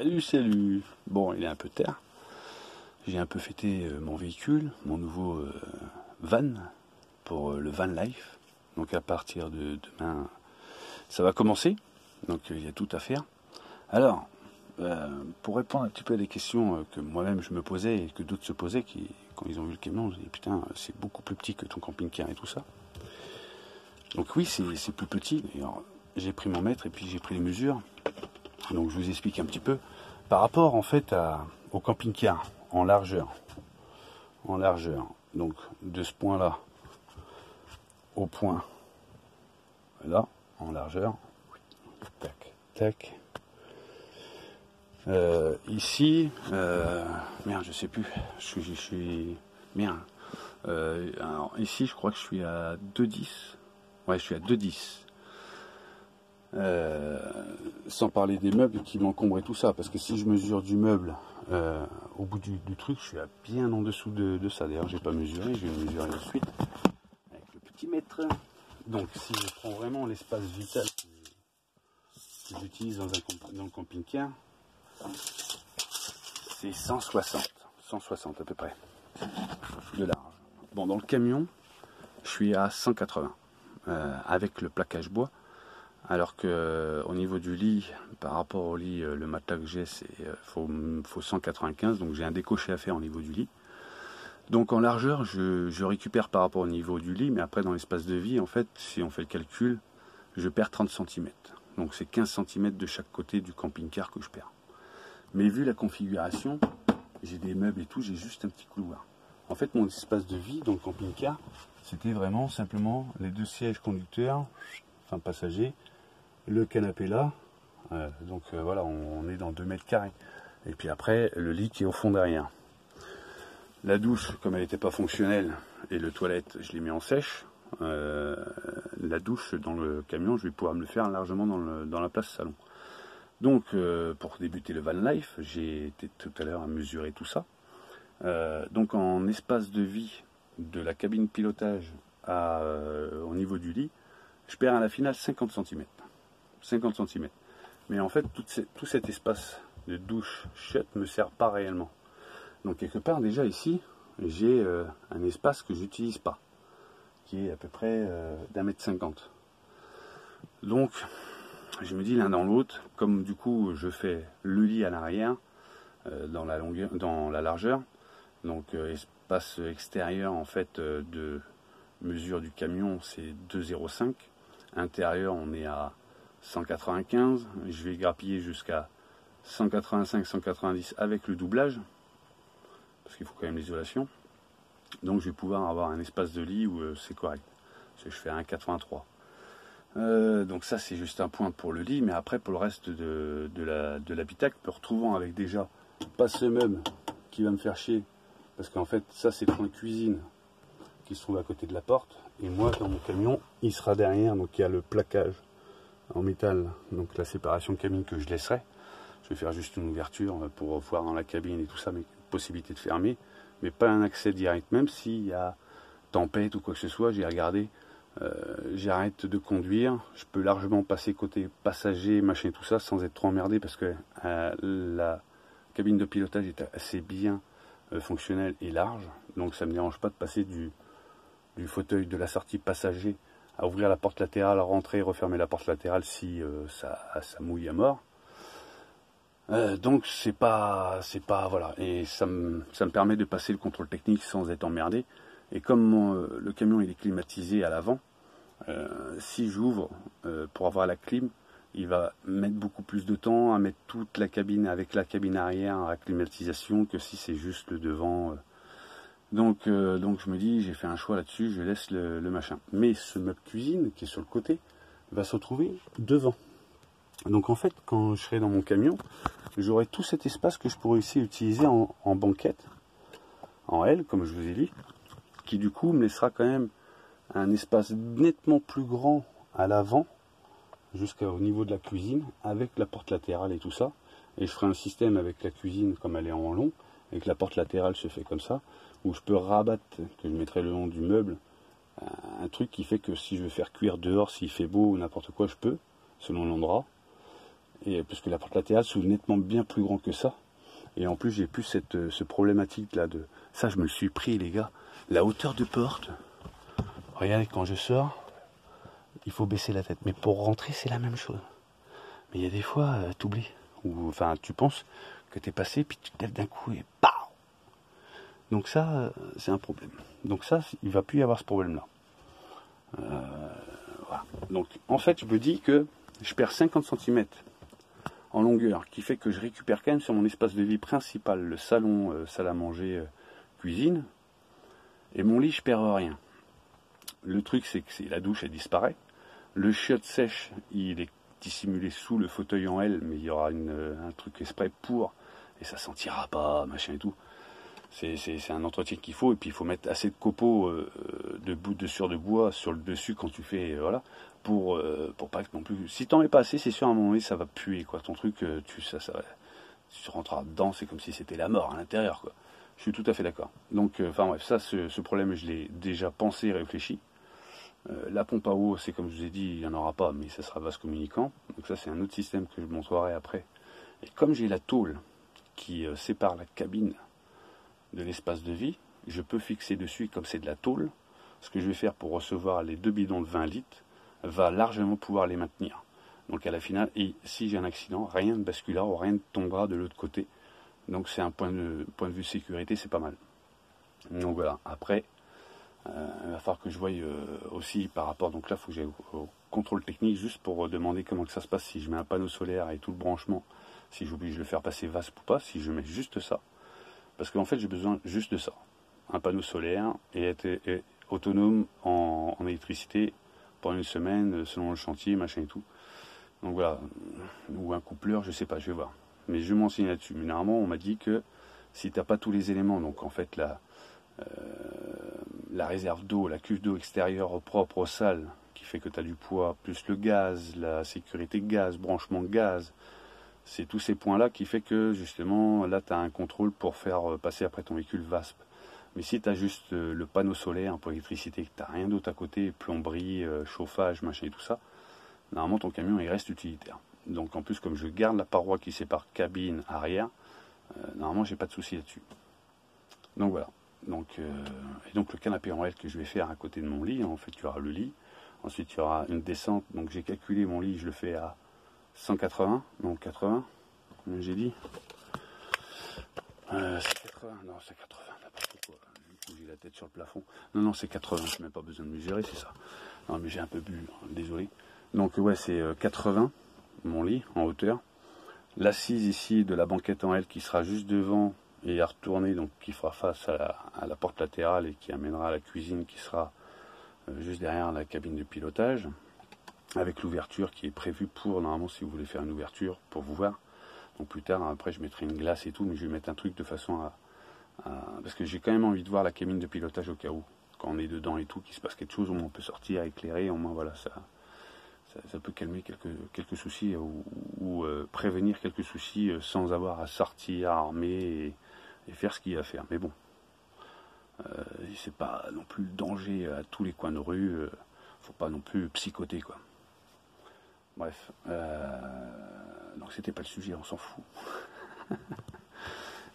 Salut, salut. Bon, il est un peu tard. J'ai un peu fêté mon véhicule, mon nouveau van pour le van life. Donc à partir de demain, ça va commencer. Donc il y a tout à faire. Alors, pour répondre un petit peu à des questions que moi-même je me posais et que d'autres se posaient, quand ils ont vu le camion, je dis putain, c'est beaucoup plus petit que ton camping-car et tout ça. Donc oui, c'est plus petit. D'ailleurs, j'ai pris mon mètre et puis j'ai pris les mesures. Donc je vous explique un petit peu par rapport en fait au camping-car en largeur. En largeur. Donc de ce point-là au point là en largeur. Tac, tac. Ici, merde, je sais plus. Je suis merde. Alors ici, je crois que je suis à 2,10. Ouais, je suis à 2,10. Sans parler des meubles qui m'encombrent et tout ça, parce que si je mesure du meuble au bout du truc, je suis à bien en dessous de ça. D'ailleurs, j'ai pas mesuré, je vais mesurer de suite avec le petit mètre. Donc, si je prends vraiment l'espace vital que j'utilise dans le camping-car, c'est 160 à peu près de large. Bon, dans le camion, je suis à 180 avec le plaquage bois. Alors que au niveau du lit, par rapport au lit, le matelas que j'ai, faut 195, donc j'ai un décoché à faire au niveau du lit. Donc en largeur, je récupère par rapport au niveau du lit, mais après dans l'espace de vie, en fait, si on fait le calcul, je perds 30 cm. Donc c'est 15 cm de chaque côté du camping-car que je perds. Mais vu la configuration, j'ai des meubles et tout, j'ai juste un petit couloir. En fait, mon espace de vie dans le camping-car, c'était vraiment simplement les deux sièges conducteurs, enfin passagers, le canapé là, voilà, on est dans 2 mètres carrés. Et puis après, le lit qui est au fond derrière. La douche, comme elle n'était pas fonctionnelle, et le toilette, je l'ai mis en sèche. La douche dans le camion, je vais pouvoir me le faire largement dans la place salon. Donc, pour débuter le van life, j'ai été tout à l'heure à mesurer tout ça. Donc, en espace de vie de la cabine pilotage au niveau du lit, je perds à la finale 50 cm. 50 cm. Mais en fait, tout cet espace de douche chiotte me sert pas réellement. Donc quelque part déjà ici, j'ai un espace que j'utilise pas, qui est à peu près d'1,50 m. Donc je me dis l'un dans l'autre, comme du coup je fais le lit à l'arrière, dans la largeur, donc espace extérieur en fait de mesure du camion c'est 2,05, intérieur on est à 195, je vais grappiller jusqu'à 185, 190 avec le doublage, parce qu'il faut quand même l'isolation. Donc je vais pouvoir avoir un espace de lit où c'est correct. Parce que je fais 1,83. Donc ça c'est juste un point pour le lit, mais après pour le reste de l'habitacle, me retrouvant avec déjà pas ce meuble qui va me faire chier, parce qu'en fait ça c'est le coin cuisine qui se trouve à côté de la porte, et moi dans mon camion il sera derrière, donc il y a le plaquage en métal, donc la séparation de cabine que je laisserai. Je vais faire juste une ouverture pour voir dans la cabine et tout ça, mais possibilité de fermer, mais pas un accès direct, même s'il y a tempête ou quoi que ce soit. J'ai regardé, j'arrête de conduire, je peux largement passer côté passager, machin tout ça, sans être trop emmerdé, parce que la cabine de pilotage est assez bien fonctionnelle et large, donc ça ne me dérange pas de passer du fauteuil de la sortie passager à ouvrir la porte latérale, à rentrer, refermer la porte latérale si ça mouille à mort. Donc c'est pas voilà, et ça me permet de passer le contrôle technique sans être emmerdé. Et comme le camion il est climatisé à l'avant, si j'ouvre pour avoir la clim, il va mettre beaucoup plus de temps à mettre toute la cabine avec la cabine arrière à la climatisation que si c'est juste le devant. Donc je me dis, j'ai fait un choix là-dessus, je laisse le machin. Mais ce meuble cuisine qui est sur le côté va se retrouver devant. Donc en fait, quand je serai dans mon camion, j'aurai tout cet espace que je pourrais aussi utiliser en banquette, en L, comme je vous ai dit, qui du coup me laissera quand même un espace nettement plus grand à l'avant, jusqu'au niveau de la cuisine, avec la porte latérale et tout ça. Et je ferai un système avec la cuisine comme elle est en long, et que la porte latérale se fait comme ça, où je peux rabattre, que je mettrai le long du meuble, un truc qui fait que si je veux faire cuire dehors, s'il fait beau ou n'importe quoi, je peux, selon l'endroit. Et parce que la porte latérale s'ouvre nettement bien plus grand que ça. Et en plus, j'ai plus ce problématique là de. Ça, je me le suis pris, les gars. La hauteur de porte. Regardez, quand je sors, il faut baisser la tête. Mais pour rentrer, c'est la même chose. Mais il y a des fois, t'oublies. Ou enfin, tu penses que t'es passé, puis tu te lèves d'un coup et PAU. Donc ça, c'est un problème. Donc ça, il va plus y avoir ce problème-là. Voilà. Donc en fait, je me dis que je perds 50 cm en longueur, qui fait que je récupère quand même sur mon espace de vie principal, le salon, salle à manger, cuisine, et mon lit, je perds rien. Le truc, c'est que la douche, elle disparaît. Le chiotte sèche, il est dissimulé sous le fauteuil en L, mais il y aura un truc exprès pour, et ça sentira pas, machin et tout. C'est un entretien qu'il faut, et puis il faut mettre assez de copeaux de bouts de bois sur le dessus quand tu fais, voilà, pour pas que non plus. Si t'en mets pas assez, c'est sûr à un moment donné ça va puer, quoi. Ton truc, tu rentreras dedans, c'est comme si c'était la mort à l'intérieur, quoi. Je suis tout à fait d'accord. Donc, enfin bref, ça, ce problème, je l'ai déjà pensé et réfléchi. La pompe à eau, c'est comme je vous ai dit, il n'y en aura pas, mais ça sera vase communicant. Donc ça, c'est un autre système que je montrerai après. Et comme j'ai la tôle qui sépare la cabine de l'espace de vie, je peux fixer dessus, comme c'est de la tôle, ce que je vais faire pour recevoir les 2 bidons de 20 litres, va largement pouvoir les maintenir. Donc à la finale, et si j'ai un accident, rien ne basculera ou rien ne tombera de l'autre côté. Donc c'est un point de vue sécurité, c'est pas mal. Donc voilà, après, il va falloir que je voie aussi par rapport, donc là il faut que j'aille au contrôle technique juste pour demander comment que ça se passe si je mets un panneau solaire et tout le branchement, si j'oblige de le faire passer VASP ou pas, si je mets juste ça. Parce qu'en fait j'ai besoin juste de ça, un panneau solaire et être autonome en électricité pendant une semaine selon le chantier, machin et tout. Donc voilà, ou un coupleur, je sais pas, je vais voir. Mais je m'enseigne là-dessus. Mais normalement, on m'a dit que si tu n'as pas tous les éléments, donc en fait la réserve d'eau, la cuve d'eau extérieure propre aux salles, qui fait que tu as du poids, plus le gaz, la sécurité gaz, branchement gaz, c'est tous ces points-là qui fait que justement, là, tu as un contrôle pour faire passer après ton véhicule VASP. Mais si tu as juste le panneau solaire pour l'électricité, que tu n'as rien d'autre à côté, plomberie, chauffage, machin et tout ça, normalement ton camion il reste utilitaire. Donc en plus comme je garde la paroi qui sépare cabine, arrière, normalement j'ai pas de souci là-dessus. Donc voilà. Et donc le canapé en L que je vais faire à côté de mon lit, en fait tu auras le lit, ensuite tu auras une descente, donc j'ai calculé mon lit, je le fais à 180, non 80, comme j'ai dit. C'est 80, non c'est 80, n'importe quoi. Du coup j'ai la tête sur le plafond. Non c'est 80, je n'ai même pas besoin de mesurer, c'est ça. Non mais j'ai un peu bu, désolé. Donc ouais c'est 80, mon lit en hauteur. L'assise ici de la banquette en L qui sera juste devant et à retourner, donc qui fera face à la porte latérale et qui amènera à la cuisine qui sera juste derrière la cabine de pilotage, avec l'ouverture qui est prévue pour, normalement si vous voulez faire une ouverture pour vous voir. Donc plus tard, après je mettrai une glace et tout, mais je vais mettre un truc de façon parce que j'ai quand même envie de voir la cabine de pilotage au cas où, quand on est dedans et tout, qu'il se passe quelque chose, on peut sortir, éclairer, au moins voilà, ça peut calmer quelques soucis ou prévenir quelques soucis sans avoir à sortir, armer et faire ce qu'il y a à faire. Mais bon, c'est pas non plus le danger à tous les coins de rue, faut pas non plus psychoter quoi. Bref, donc c'était pas le sujet, on s'en fout.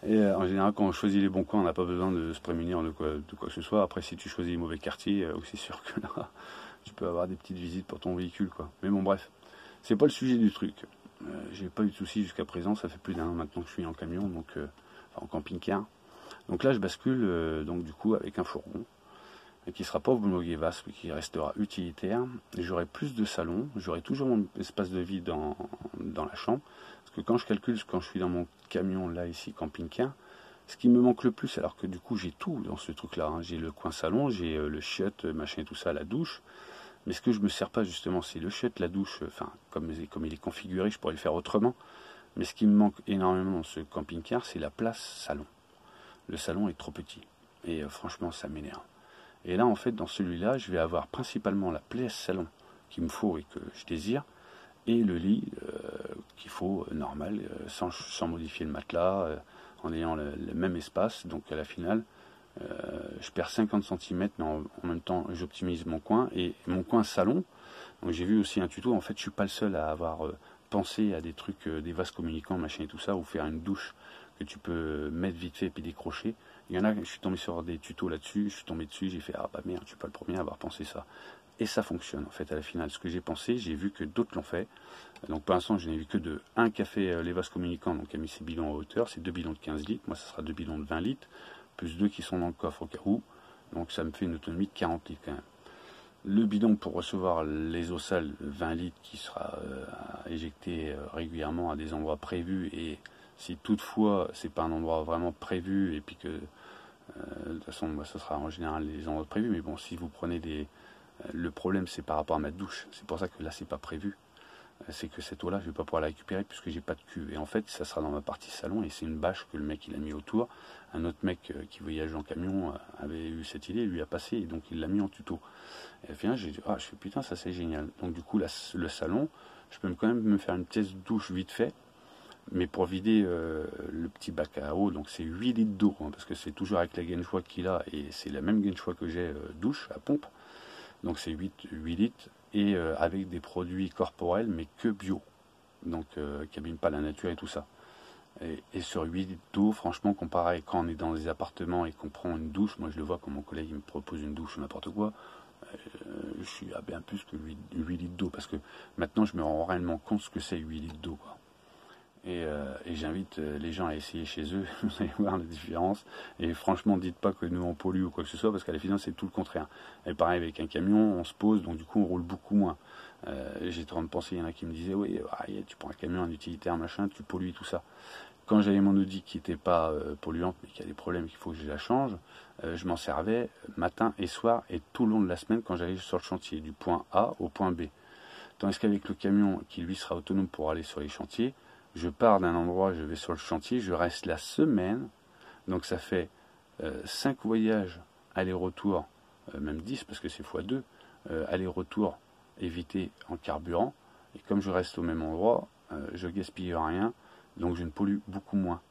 Et en général, quand on choisit les bons coins, on n'a pas besoin de se prémunir de quoi que ce soit. Après, si tu choisis les mauvais quartiers, c'est sûr que là, tu peux avoir des petites visites pour ton véhicule, quoi. Mais bon, bref, c'est pas le sujet du truc. J'ai pas eu de soucis jusqu'à présent. Ça fait plus d'un an maintenant que je suis en camion, donc en camping-car. Donc là, je bascule, donc du coup, avec un fourgon qui sera pas homologué VASP, qui restera utilitaire. J'aurai plus de salon, j'aurai toujours mon espace de vie dans la chambre. Parce que quand je calcule, quand je suis dans mon camion là ici camping-car, ce qui me manque le plus, alors que du coup j'ai tout dans ce truc là, hein. J'ai le coin salon, j'ai le chiotte, machin et tout ça, la douche, mais ce que je me sers pas justement c'est le chiotte, la douche, enfin comme il est configuré, je pourrais le faire autrement, mais ce qui me manque énormément dans ce camping-car, c'est la place salon. Le salon est trop petit, et franchement ça m'énerve. Et là en fait dans celui-là, je vais avoir principalement la place salon qu'il me faut et que je désire, et le lit qu'il faut normal, sans modifier le matelas, en ayant le même espace. Donc à la finale, je perds 50 cm, mais en même temps j'optimise mon coin. Et mon coin salon, donc j'ai vu aussi un tuto, en fait je suis pas le seul à avoir penser à des trucs, des vases communicants, machin et tout ça, ou faire une douche que tu peux mettre vite fait et puis décrocher. Il y en a, je suis tombé sur des tutos là-dessus, je suis tombé dessus, j'ai fait ah bah merde, je suis pas le premier à avoir pensé ça. Et ça fonctionne en fait à la finale. Ce que j'ai pensé, j'ai vu que d'autres l'ont fait. Donc pour l'instant, je n'ai vu que de un qui a fait les vases communicants, donc qui a mis ses bidons en hauteur, c'est 2 bidons de 15 litres, moi ça sera 2 bidons de 20 litres, plus 2 qui sont dans le coffre au cas où. Donc ça me fait une autonomie de 40 litres quand même. Le bidon pour recevoir les eaux sales, 20 litres qui sera éjecté régulièrement à des endroits prévus, et si toutefois c'est pas un endroit vraiment prévu et puis que de toute façon bah, ce sera en général les endroits prévus, mais bon si vous prenez des... le problème c'est par rapport à ma douche, c'est pour ça que là c'est pas prévu. C'est que cette eau-là, je vais pas pouvoir la récupérer puisque j'ai pas de cuve. Et en fait, ça sera dans ma partie salon et c'est une bâche que le mec il a mis autour. Un autre mec qui voyage en camion avait eu cette idée, lui a passé et donc il l'a mis en tuto. Et au final, j'ai dit ah, je fais putain, ça c'est génial. Donc du coup, le salon, je peux quand même me faire une pièce douche vite fait, mais pour vider le petit bac à eau, donc c'est 8 litres d'eau, hein, parce que c'est toujours avec la Genshua qu'il a et c'est la même Genshua que j'ai douche à pompe. Donc c'est 8 litres et avec des produits corporels mais que bio, donc qui n'abîment pas la nature et tout ça. Et sur 8 litres d'eau, franchement, comparé quand on est dans des appartements et qu'on prend une douche, moi je le vois quand mon collègue il me propose une douche ou n'importe quoi, je suis à bien plus que 8 litres d'eau, parce que maintenant je me rends réellement compte ce que c'est 8 litres d'eau, quoi. Et j'invite les gens à essayer chez eux, vous allez voir la différence. Et franchement, dites pas que nous on pollue ou quoi que ce soit, parce qu'à la fin c'est tout le contraire. Et pareil avec un camion, on se pose, donc du coup on roule beaucoup moins. J'étais en train de penser, il y en a qui me disaient, oui, tu prends un camion, un utilitaire, machin, tu pollues tout ça. Quand j'avais mon Audi qui n'était pas polluante, mais qui a des problèmes, qu'il faut que je la change, je m'en servais matin et soir et tout le long de la semaine quand j'allais sur le chantier, du point A au point B. Tandis qu'avec le camion, qui lui sera autonome pour aller sur les chantiers, je pars d'un endroit, je vais sur le chantier, je reste la semaine, donc ça fait 5 voyages aller-retour, même 10 parce que c'est x2, aller-retour évité en carburant, et comme je reste au même endroit, je gaspille rien, donc je ne pollue beaucoup moins.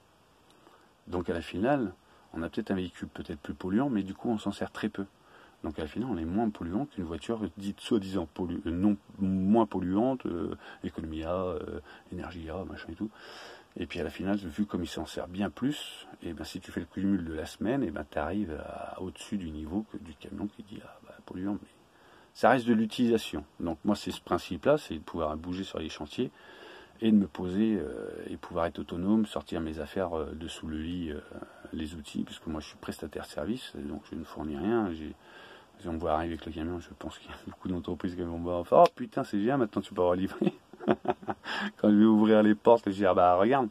Donc à la finale, on a peut-être un véhicule peut-être plus polluant, mais du coup on s'en sert très peu. Donc à la finale, on est moins polluant qu'une voiture dite soi-disant non moins polluante, économie A, énergie A, machin et tout. Et puis à la finale, vu comme il s'en sert bien plus, et ben si tu fais le cumul de la semaine, et ben tu arrives au-dessus du niveau du camion qui dit ah bah, polluant, mais ça reste de l'utilisation. Donc moi c'est ce principe-là, c'est de pouvoir bouger sur les chantiers et de me poser et pouvoir être autonome, sortir mes affaires de sous le lit, les outils, puisque moi je suis prestataire service, donc je ne fournis rien. Si on me voit arriver avec le camion, je pense qu'il y a beaucoup d'entreprises qui vont me dire oh putain c'est bien, maintenant tu peux avoir livré. Quand je vais ouvrir les portes, je vais dire bah regarde,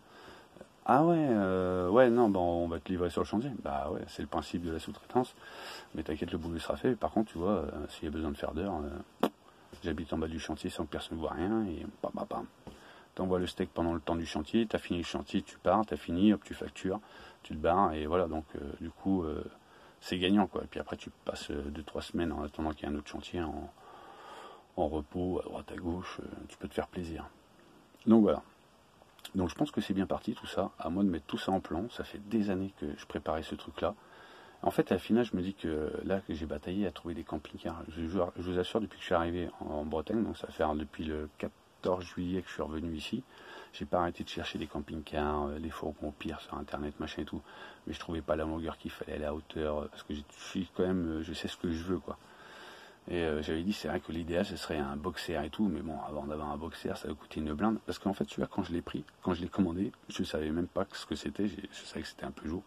ah ouais non bah, on va te livrer sur le chantier. Bah ouais, c'est le principe de la sous-traitance, mais t'inquiète, le boulot sera fait. Par contre tu vois, s'il y a besoin de faire d'heures, j'habite en bas du chantier sans que personne ne voit rien et bam. T'envoies le steak pendant le temps du chantier, t'as fini le chantier, tu pars, t'as fini, hop tu factures, tu te barres et voilà, donc du coup c'est gagnant quoi. Et puis après tu passes 2-3 semaines en attendant qu'il y ait un autre chantier en repos, à droite à gauche, tu peux te faire plaisir. Donc voilà. Donc je pense que c'est bien parti tout ça, à moi de mettre tout ça en plan. Ça fait des années que je préparais ce truc là. En fait à la finale je me dis que là que j'ai bataillé à trouver des camping-cars, je vous assure depuis que je suis arrivé en Bretagne, donc ça va faire depuis le 14 juillet que je suis revenu ici, j'ai pas arrêté de chercher des camping-cars, les fourgons au pire sur internet, machin et tout, mais je trouvais pas la longueur qu'il fallait, la hauteur, parce que je suis quand même, je sais ce que je veux quoi. Et j'avais dit c'est vrai que l'idéal ce serait un boxer et tout, mais bon avant d'avoir un boxer ça va coûter une blinde, parce qu'en fait celui-là quand je l'ai pris, quand je l'ai commandé, je savais même pas ce que c'était, je savais que c'était un Peugeot,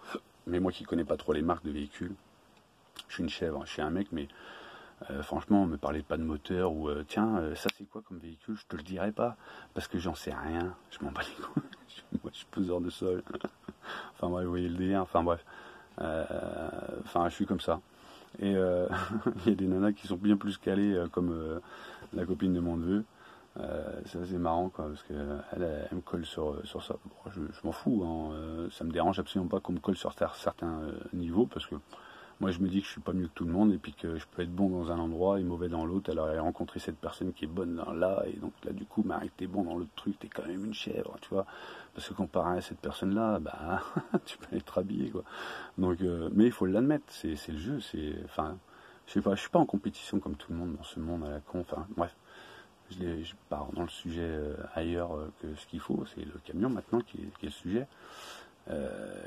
mais moi qui connais pas trop les marques de véhicules, je suis une chèvre, je suis un mec, mais franchement, on me parlait pas de moteur ou tiens, ça c'est quoi comme véhicule, je te le dirai pas parce que j'en sais rien, je m'en bats les couilles, moi je suis peseur de sol. Enfin bref, vous voyez le délire, enfin bref, je suis comme ça. Et il y a des nanas qui sont bien plus calées comme la copine de mon neveu. C'est assez marrant quoi, parce qu'elle me colle sur ça. Bon, je m'en fous, hein, ça me dérange absolument pas qu'on me colle sur certains niveaux, parce que moi je me dis que je suis pas mieux que tout le monde et puis que je peux être bon dans un endroit et mauvais dans l'autre. Alors j'ai rencontré cette personne qui est bonne dans là, et donc là du coup Marie t'es bon dans l'autre truc, t'es quand même une chèvre, tu vois, parce que comparé à cette personne là, bah tu peux être habillé quoi. Donc mais il faut l'admettre, c'est le jeu, c'est, enfin je sais pas, je suis pas en compétition comme tout le monde dans ce monde à la con, enfin bref. je pars dans le sujet ailleurs que ce qu'il faut, c'est le camion maintenant qui est le sujet.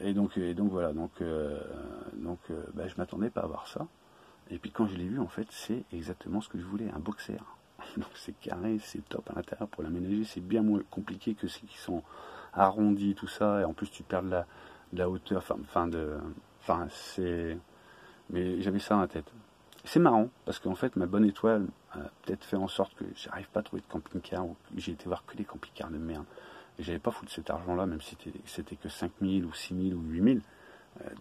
Et donc voilà, bah, je m'attendais pas à voir ça. Et puis quand je l'ai vu, en fait, c'est exactement ce que je voulais, un boxer. Donc c'est carré, c'est top à l'intérieur pour l'aménager, c'est bien moins compliqué que ceux qui sont arrondis, tout ça, et en plus tu perds de la hauteur, c'est... Mais j'avais ça dans la tête. C'est marrant, parce qu'en fait, ma bonne étoile a peut-être fait en sorte que j'arrive pas à trouver de camping-car, ou j'ai été voir que des camping-cars de merde. Et j'avais pas foutu cet argent-là, même si c'était que 5 000 ou 6 000 ou 8 000,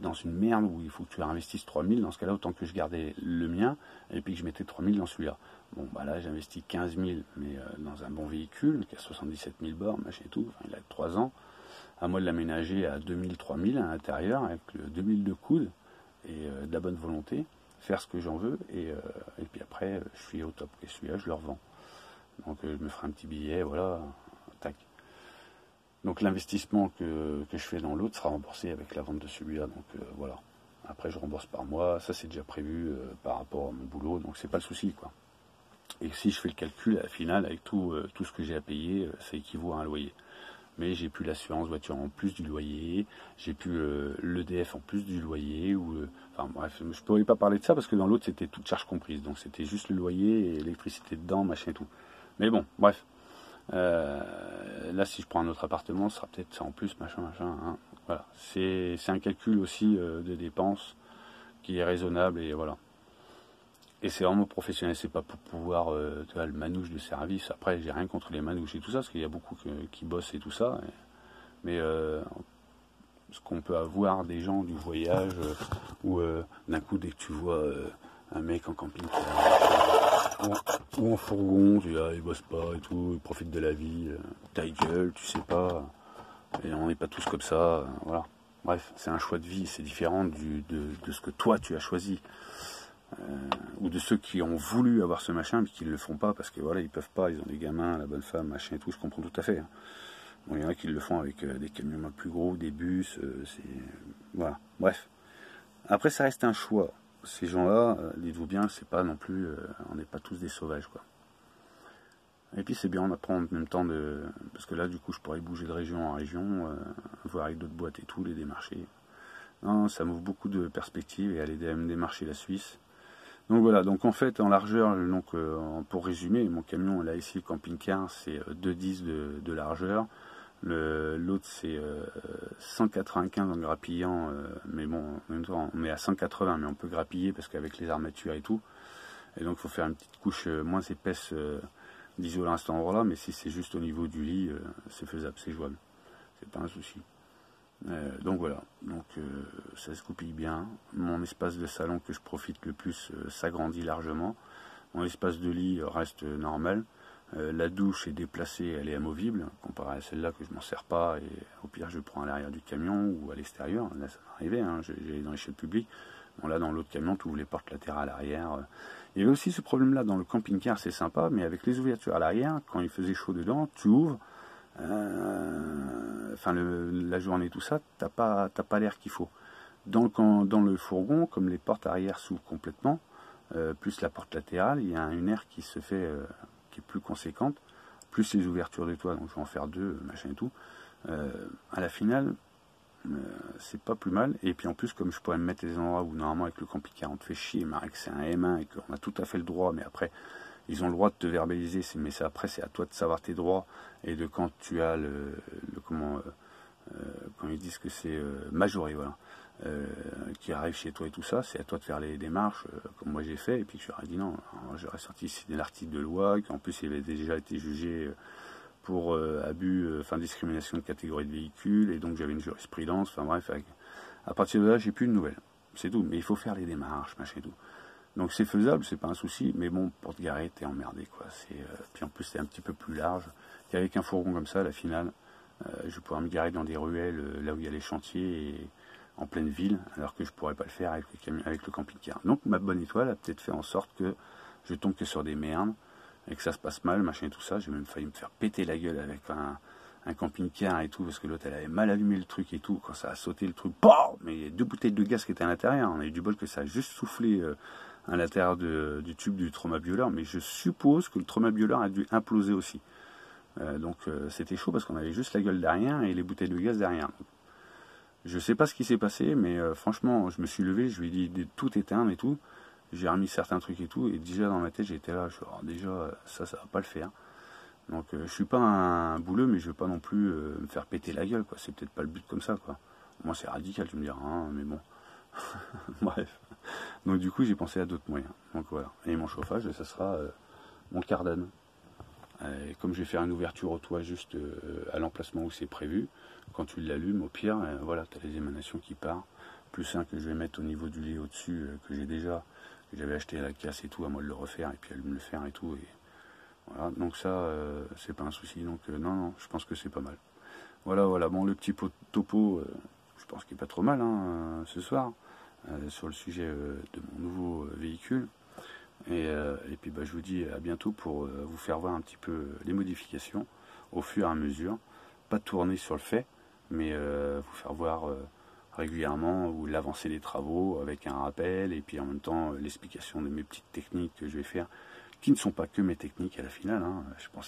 dans une merde où il faut que tu investisses 3 000. Dans ce cas-là, autant que je gardais le mien, et puis que je mettais 3 000 dans celui-là. Bon, bah là, j'investis 15 000, mais dans un bon véhicule, qui a 77 000 bornes, machin et tout, enfin, il a 3 ans. À moi de l'aménager à 2 000, 3 000 à l'intérieur, avec 2 000 de coude, et de la bonne volonté, faire ce que j'en veux, et puis après, je suis au top. Et celui-là, je le revends. Donc, je me ferai un petit billet, voilà, tac. Donc, l'investissement que je fais dans l'autre sera remboursé avec la vente de celui-là. Donc, voilà. Après, je rembourse par mois. Ça, c'est déjà prévu par rapport à mon boulot. Donc, c'est pas le souci, quoi. Et si je fais le calcul, à la finale, avec tout ce que j'ai à payer, ça équivaut à un loyer. Mais j'ai plus l'assurance voiture en plus du loyer, j'ai plus l'EDF en plus du loyer, enfin bref, je ne pourrais pas parler de ça parce que dans l'autre c'était toute charge comprise, donc c'était juste le loyer et l'électricité dedans, machin et tout. Mais bon, bref, là si je prends un autre appartement, ce sera peut-être ça en plus, machin, hein. Voilà, c'est un calcul aussi de dépenses qui est raisonnable et voilà. Et c'est vraiment professionnel, c'est pas pour pouvoir, tu vois, le manouche de service. Après, j'ai rien contre les manouches et tout ça, parce qu'il y a beaucoup qui bossent et tout ça. Mais ce qu'on peut avoir des gens du voyage, où d'un coup, dès que tu vois un mec en camping-car ou en fourgon, tu dis, ah, il bosse pas et tout, il profite de la vie, ta gueule, tu sais pas. Et on n'est pas tous comme ça, voilà. Bref, c'est un choix de vie, c'est différent de ce que toi tu as choisi. Ou de ceux qui ont voulu avoir ce machin mais qui ne le font pas parce que voilà, ils peuvent pas, ils ont des gamins, la bonne femme, machin et tout, je comprends tout à fait. Bon, il y en a qui le font avec des camions plus gros, des bus, voilà, bref. Après, ça reste un choix. Ces gens-là, dites-vous bien, c'est pas non plus, on n'est pas tous des sauvages, quoi. Et puis c'est bien, on apprend en même temps parce que là, du coup, je pourrais bouger de région en région, voir avec d'autres boîtes et tout, les démarcher. Non, ça m'ouvre beaucoup de perspectives et aller me démarcher la Suisse. Donc voilà, donc en fait en largeur, donc, pour résumer, mon camion là ici, le camping-car, c'est 2,10 de largeur. L'autre c'est 195 en grappillant, mais bon, en même temps on est à 180, mais on peut grappiller parce qu'avec les armatures et tout. Et donc il faut faire une petite couche moins épaisse d'isolant à cet endroit-là, mais si c'est juste au niveau du lit, c'est faisable, c'est jouable. C'est pas un souci. Donc voilà, donc ça se goupille bien. Mon espace de salon que je profite le plus s'agrandit largement. Mon espace de lit reste normal. La douche est déplacée, elle est amovible, comparé à celle-là que je m'en sers pas. Et au pire, je prends à l'arrière du camion ou à l'extérieur. Là, ça m'est arrivé, hein, j'allais dans les chiottes publiques. Bon, là, dans l'autre camion, tu ouvres les portes latérales à l'arrière. Il y avait aussi ce problème-là dans le camping-car, c'est sympa, mais avec les ouvertures à l'arrière, quand il faisait chaud dedans, tu ouvres. Enfin la journée tout ça, t'as pas l'air qu'il faut. Dans le fourgon, comme les portes arrière s'ouvrent complètement, plus la porte latérale, il y a une air qui se fait, qui est plus conséquente, plus les ouvertures de toit, donc je vais en faire deux, machin et tout. À la finale, c'est pas plus mal. Et puis en plus, comme je pourrais me mettre des endroits où normalement avec le camping-car on te fait chier, mais que c'est un M1 et qu'on a tout à fait le droit, mais après ils ont le droit de te verbaliser, mais après c'est à toi de savoir tes droits et de quand tu as quand ils disent que c'est majoré, voilà, qui arrive chez toi et tout ça, c'est à toi de faire les démarches comme moi j'ai fait, et puis je leur ai dit non, j'aurais sorti l'article de loi, qu'en plus il avait déjà été jugé pour abus, discrimination de catégorie de véhicules, et donc j'avais une jurisprudence, enfin bref, à partir de là j'ai plus de nouvelles, c'est tout, mais il faut faire les démarches, machin et tout. Donc c'est faisable, c'est pas un souci, mais bon, pour te garer, t'es emmerdé, quoi. Puis en plus, c'est un petit peu plus large. Qu'avec un fourgon comme ça, à la finale, je vais pouvoir me garer dans des ruelles, là où il y a les chantiers, et en pleine ville, alors que je pourrais pas le faire avec le camping-car. Donc ma bonne étoile a peut-être fait en sorte que je tombe que sur des merdes, et que ça se passe mal, machin et tout ça. J'ai même failli me faire péter la gueule avec un camping-car et tout, parce que l'autre elle avait mal allumé le truc et tout, quand ça a sauté le truc, mais il y a 2 bouteilles de gaz qui étaient à l'intérieur. On a eu du bol que ça a juste soufflé à l'intérieur du tube du traumabioleur, mais je suppose que le traumabioleur a dû imploser aussi. Donc c'était chaud parce qu'on avait juste la gueule derrière et les bouteilles de gaz derrière. Je sais pas ce qui s'est passé, mais franchement, je me suis levé, je lui ai dit de tout éteindre et tout. J'ai remis certains trucs et tout, et déjà dans ma tête, j'étais là, déjà, ça va pas le faire. Donc je suis pas un bouleux, mais je veux pas non plus me faire péter la gueule, quoi. C'est peut-être pas le but comme ça, quoi. Moi c'est radical, tu me diras, hein, mais bon. Bref. Donc du coup j'ai pensé à d'autres moyens. Donc voilà. Et mon chauffage, ça sera mon cardan. Et comme je vais faire une ouverture au toit juste à l'emplacement où c'est prévu, quand tu l'allumes, au pire, voilà, tu as les émanations qui partent. Plus un que je vais mettre au niveau du lit au-dessus, que j'avais acheté à la casse et tout, à moi de le refaire, et puis à me le faire et tout. Et voilà, donc ça, c'est pas un souci. Donc non, je pense que c'est pas mal. Voilà, bon, le petit topo, je pense qu'il est pas trop mal hein, ce soir, sur le sujet de mon nouveau véhicule. Et puis je vous dis à bientôt pour vous faire voir un petit peu les modifications au fur et à mesure. Pas tourner sur le fait, mais vous faire voir régulièrement ou l'avancée des travaux avec un rappel et puis en même temps l'explication de mes petites techniques que je vais faire, qui ne sont pas que mes techniques à la finale. Hein. Je me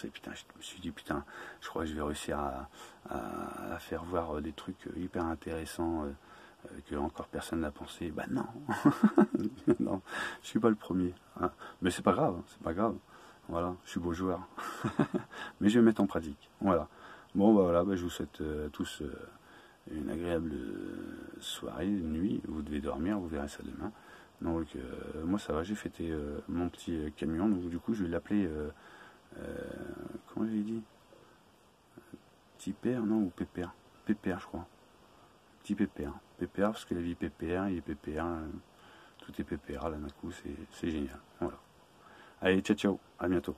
suis dit putain, je crois que je vais réussir à faire voir des trucs hyper intéressants que encore personne n'a pensé. Bah non, non, je suis pas le premier. Hein. Mais c'est pas grave, c'est pas grave. Voilà, je suis beau joueur. Mais je vais mettre en pratique. Voilà. Bon voilà, je vous souhaite tous une agréable soirée, nuit. Vous devez dormir, vous verrez ça demain. Donc moi ça va, j'ai fêté mon petit camion, donc du coup je vais l'appeler comment j'ai dit, Petit Père, non, ou Pépère, Pépère je crois, Petit Pépère, Pépère parce que la vie Pépère, il est Pépère, tout est Pépère là d'un coup, c'est génial, voilà. Allez, ciao, à bientôt.